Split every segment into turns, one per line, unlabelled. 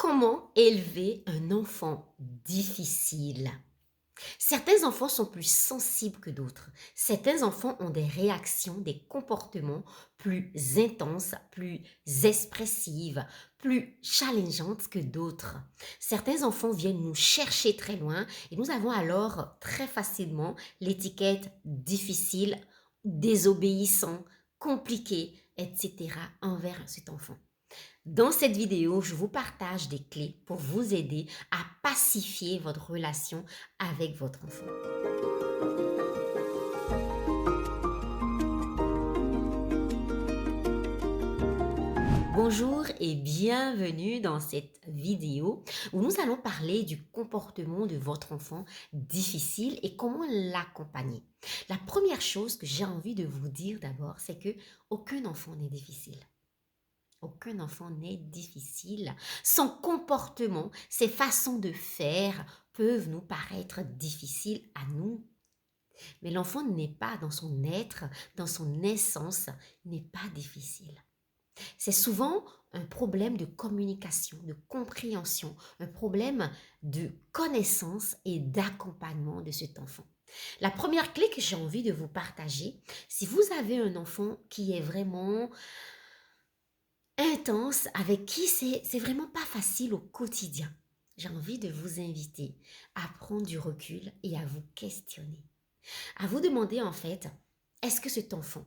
Comment élever un enfant difficile? Certains enfants sont plus sensibles que d'autres. Certains enfants ont des réactions, des comportements plus intenses, plus expressives, plus challengeantes que d'autres. Certains enfants viennent nous chercher très loin et nous avons alors très facilement l'étiquette difficile, désobéissant, compliqué, etc. envers cet enfant. Dans cette vidéo, je vous partage des clés pour vous aider à pacifier votre relation avec votre enfant. Bonjour et bienvenue dans cette vidéo où nous allons parler du comportement de votre enfant difficile et comment l'accompagner. La première chose que j'ai envie de vous dire d'abord, c'est que aucun enfant n'est difficile. Aucun enfant n'est difficile. Son comportement, ses façons de faire peuvent nous paraître difficiles à nous. Mais l'enfant n'est pas dans son être, dans son essence, n'est pas difficile. C'est souvent un problème de communication, de compréhension, un problème de connaissance et d'accompagnement de cet enfant. La première clé que j'ai envie de vous partager, si vous avez un enfant qui est vraiment intense, avec qui c'est vraiment pas facile au quotidien. J'ai envie de vous inviter à prendre du recul et à vous questionner. À vous demander en fait, est-ce que cet enfant,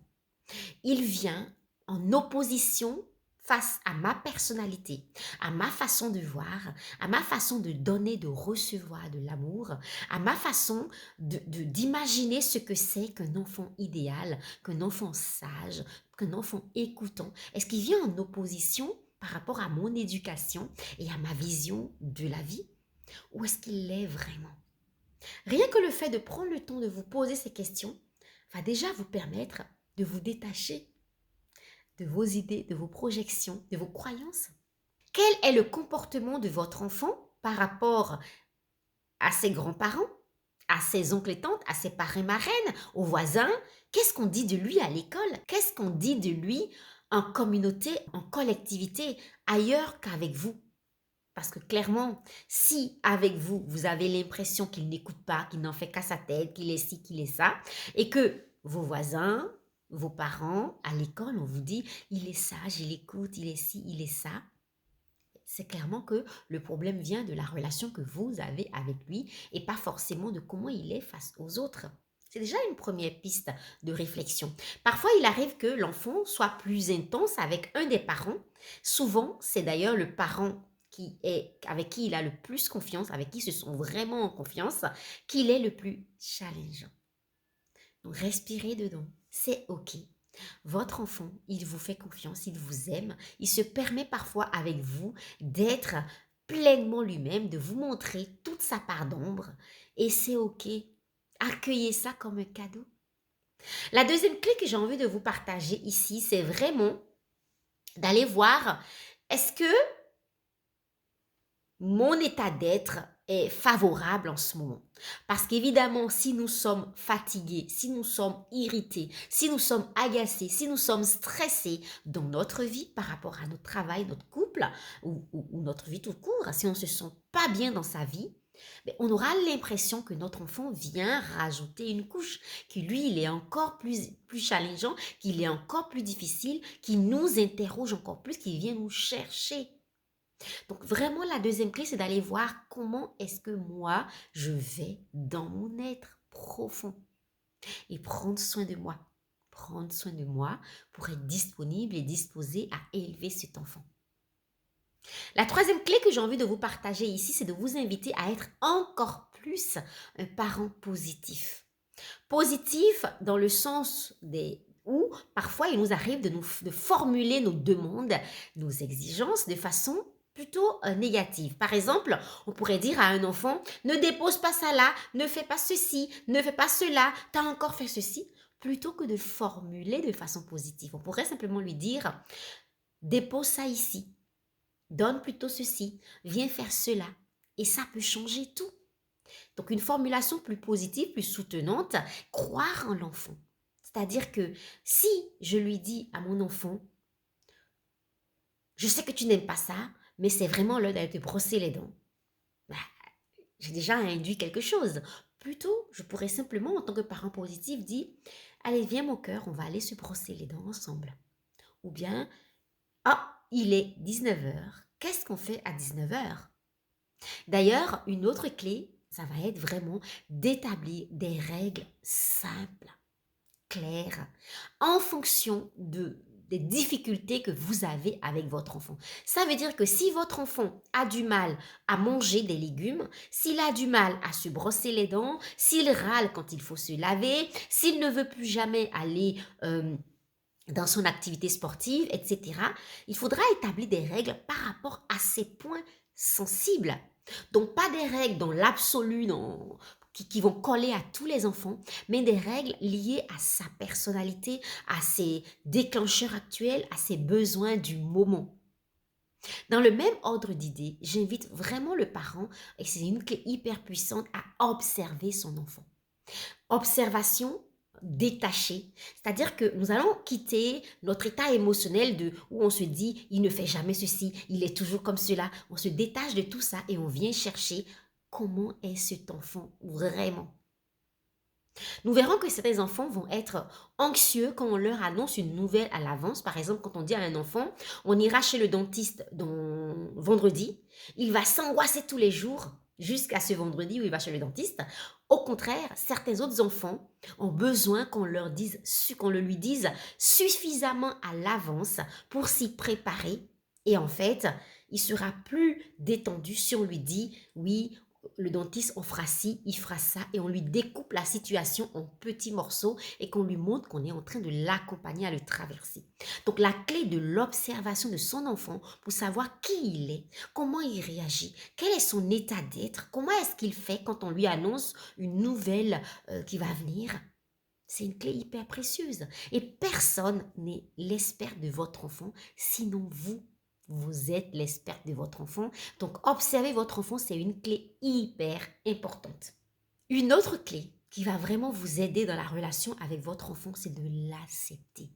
il vient en opposition face à ma personnalité, à ma façon de voir, à ma façon de donner, de recevoir de l'amour, à ma façon d'imaginer ce que c'est qu'un enfant idéal, qu'un enfant sage, qu'un enfant écoutant. Est-ce qu'il vient en opposition par rapport à mon éducation et à ma vision de la vie? Ou est-ce qu'il l'est vraiment? Rien que le fait de prendre le temps de vous poser ces questions va déjà vous permettre de vous détacher de vos idées, de vos projections, de vos croyances. Quel est le comportement de votre enfant par rapport à ses grands-parents, à ses oncles et tantes, à ses parrains-marraines, aux voisins? Qu'est-ce qu'on dit de lui à l'école? Qu'est-ce qu'on dit de lui en communauté, en collectivité, ailleurs qu'avec vous? Parce que clairement, si avec vous, vous avez l'impression qu'il n'écoute pas, qu'il n'en fait qu'à sa tête, qu'il est ci, qu'il est ça, et que vos voisins, vos parents, à l'école, on vous dit, il est sage, il écoute, il est ci, il est ça, c'est clairement que le problème vient de la relation que vous avez avec lui et pas forcément de comment il est face aux autres. C'est déjà une première piste de réflexion. Parfois, il arrive que l'enfant soit plus intense avec un des parents. Souvent, c'est d'ailleurs le parent avec qui il a le plus confiance, avec qui ils se sont vraiment en confiance, qu'il est le plus challengeant. Donc, respirez dedans. C'est OK. Votre enfant, il vous fait confiance, il vous aime, il se permet parfois avec vous d'être pleinement lui-même, de vous montrer toute sa part d'ombre et c'est OK. Accueillez ça comme un cadeau. La deuxième clé que j'ai envie de vous partager ici, c'est vraiment d'aller voir est-ce que mon état d'être est favorable en ce moment. Parce qu'évidemment, si nous sommes fatigués, si nous sommes irrités, si nous sommes agacés, si nous sommes stressés dans notre vie par rapport à notre travail, notre couple ou notre vie tout court, si on ne se sent pas bien dans sa vie, mais on aura l'impression que notre enfant vient rajouter une couche, que lui, il est encore plus challengeant, qu'il est encore plus difficile, qu'il nous interroge encore plus, qu'il vient nous chercher. Donc vraiment, la deuxième clé, c'est d'aller voir comment est-ce que moi, je vais dans mon être profond et prendre soin de moi. Prendre soin de moi pour être disponible et disposé à élever cet enfant. La troisième clé que j'ai envie de vous partager ici, c'est de vous inviter à être encore plus un parent positif. Positif dans le sens où parfois il nous arrive de formuler nos demandes, nos exigences de façon plutôt négative. Par exemple, on pourrait dire à un enfant, ne dépose pas ça là, ne fais pas ceci, ne fais pas cela, tu as encore fait ceci, plutôt que de formuler de façon positive. On pourrait simplement lui dire, dépose ça ici, donne plutôt ceci, viens faire cela. Et ça peut changer tout. Donc, une formulation plus positive, plus soutenante, croire en l'enfant. C'est-à-dire que si je lui dis à mon enfant, je sais que tu n'aimes pas ça, mais c'est vraiment l'heure d'aller te brosser les dents. Bah, j'ai déjà induit quelque chose. Plutôt, je pourrais simplement, en tant que parent positif, dire, allez, viens mon cœur, on va aller se brosser les dents ensemble. Ou bien, ah, il est 19 heures. Qu'est-ce qu'on fait à 19 heures? D'ailleurs, une autre clé, ça va être vraiment d'établir des règles simples, claires, en fonction des difficultés que vous avez avec votre enfant. Ça veut dire que si votre enfant a du mal à manger des légumes, s'il a du mal à se brosser les dents, s'il râle quand il faut se laver, s'il ne veut plus jamais aller dans son activité sportive, etc., il faudra établir des règles par rapport à ces points sensibles. Donc, pas des règles dans l'absolu, qui vont coller à tous les enfants, mais des règles liées à sa personnalité, à ses déclencheurs actuels, à ses besoins du moment. Dans le même ordre d'idées, j'invite vraiment le parent, et c'est une clé hyper puissante, à observer son enfant. Observation détachée, c'est-à-dire que nous allons quitter notre état émotionnel où on se dit il ne fait jamais ceci, il est toujours comme cela. On se détache de tout ça et on vient chercher comment est cet enfant vraiment. Nous verrons que certains enfants vont être anxieux quand on leur annonce une nouvelle à l'avance. Par exemple, quand on dit à un enfant, on ira chez le dentiste vendredi, il va s'angoisser tous les jours jusqu'à ce vendredi où il va chez le dentiste. Au contraire, certains autres enfants ont besoin qu'on le lui dise suffisamment à l'avance pour s'y préparer. Et en fait, il sera plus détendu si on lui dit, oui, le dentiste, on fera ci, il fera ça, et on lui découpe la situation en petits morceaux et qu'on lui montre qu'on est en train de l'accompagner à le traverser. Donc la clé de l'observation de son enfant pour savoir qui il est, comment il réagit, quel est son état d'être, comment est-ce qu'il fait quand on lui annonce une nouvelle qui va venir. C'est une clé hyper précieuse. Et personne n'est l'expert de votre enfant, sinon vous. Vous êtes l'expert de votre enfant. Donc, observer votre enfant, c'est une clé hyper importante. Une autre clé qui va vraiment vous aider dans la relation avec votre enfant, c'est de l'accepter.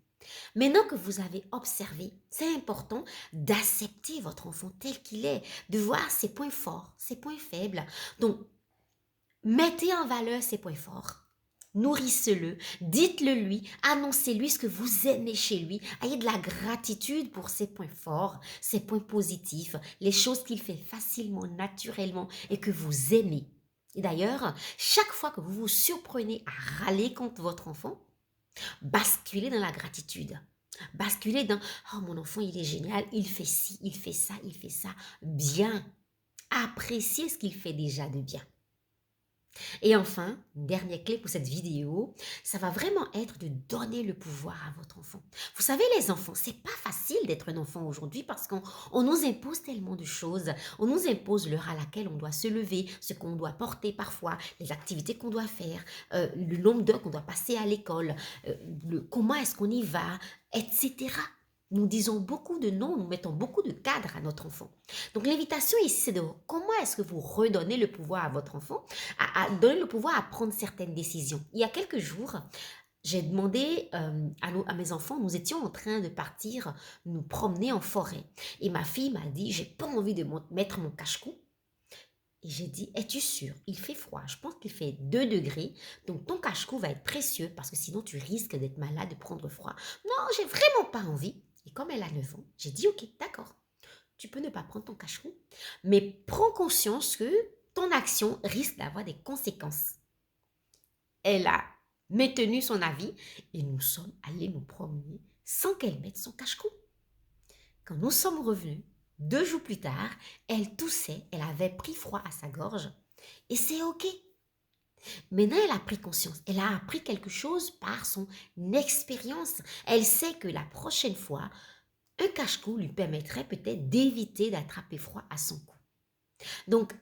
Maintenant que vous avez observé, c'est important d'accepter votre enfant tel qu'il est, de voir ses points forts, ses points faibles. Donc, mettez en valeur ses points forts. Nourrissez-le, dites-le lui, annoncez-lui ce que vous aimez chez lui. Ayez de la gratitude pour ses points forts, ses points positifs, les choses qu'il fait facilement, naturellement et que vous aimez. Et d'ailleurs, chaque fois que vous vous surprenez à râler contre votre enfant, basculez dans la gratitude. Basculez dans « Oh, mon enfant, il est génial, il fait ci, il fait ça, bien. » Appréciez ce qu'il fait déjà de bien. Et enfin, une dernière clé pour cette vidéo, ça va vraiment être de donner le pouvoir à votre enfant. Vous savez, les enfants, c'est pas facile d'être un enfant aujourd'hui parce qu'on nous impose tellement de choses. On nous impose l'heure à laquelle on doit se lever, ce qu'on doit porter parfois, les activités qu'on doit faire, le nombre d'heures qu'on doit passer à l'école, comment est-ce qu'on y va, etc. Nous disons beaucoup de non, nous mettons beaucoup de cadres à notre enfant. Donc l'invitation ici, c'est de comment est-ce que vous redonnez le pouvoir à votre enfant, à donner le pouvoir à prendre certaines décisions. Il y a quelques jours, j'ai demandé à mes enfants, nous étions en train de partir nous promener en forêt. Et ma fille m'a dit, j'ai pas envie de mettre mon cache-cou. Et j'ai dit, es-tu sûre? Il fait froid, je pense qu'il fait 2 degrés, donc ton cache-cou va être précieux parce que sinon tu risques d'être malade, de prendre froid. Non, j'ai vraiment pas envie. Et comme elle a 9 ans, j'ai dit, ok, d'accord, tu peux ne pas prendre ton cache-cou, mais prends conscience que ton action risque d'avoir des conséquences. Elle a maintenu son avis et nous sommes allés nous promener sans qu'elle mette son cache-cou. Quand nous sommes revenus, 2 jours plus tard, elle toussait, elle avait pris froid à sa gorge et c'est ok. Maintenant, elle a pris conscience, elle a appris quelque chose par son expérience. Elle sait que la prochaine fois, un cache-cou lui permettrait peut-être d'éviter d'attraper froid à son cou. Donc,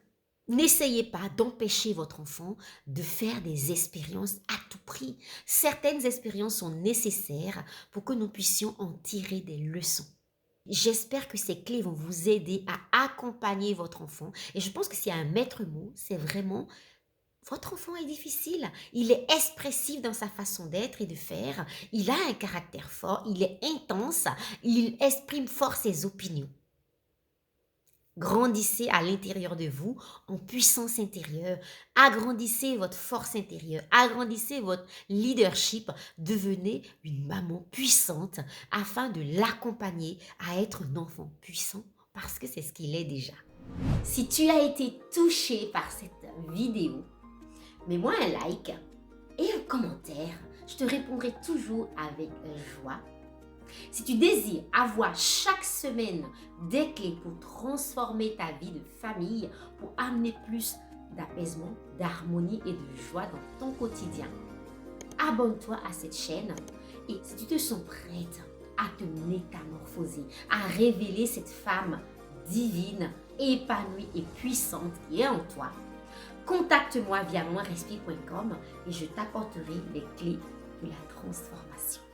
n'essayez pas d'empêcher votre enfant de faire des expériences à tout prix. Certaines expériences sont nécessaires pour que nous puissions en tirer des leçons. J'espère que ces clés vont vous aider à accompagner votre enfant. Et je pense que s'il y a un maître mot, c'est vraiment votre enfant est difficile. Il est expressif dans sa façon d'être et de faire. Il a un caractère fort, il est intense, il exprime fort ses opinions. Grandissez à l'intérieur de vous en puissance intérieure. Agrandissez votre force intérieure. Agrandissez votre leadership. Devenez une maman puissante afin de l'accompagner à être un enfant puissant parce que c'est ce qu'il est déjà. Si tu as été touché par cette vidéo, mets-moi un like et un commentaire. Je te répondrai toujours avec joie. Si tu désires avoir chaque semaine des clés pour transformer ta vie de famille, pour amener plus d'apaisement, d'harmonie et de joie dans ton quotidien, abonne-toi à cette chaîne et si tu te sens prête à te métamorphoser, à révéler cette femme divine, épanouie et puissante qui est en toi, contacte-moi via moinrespire.com et je t'apporterai les clés de la transformation.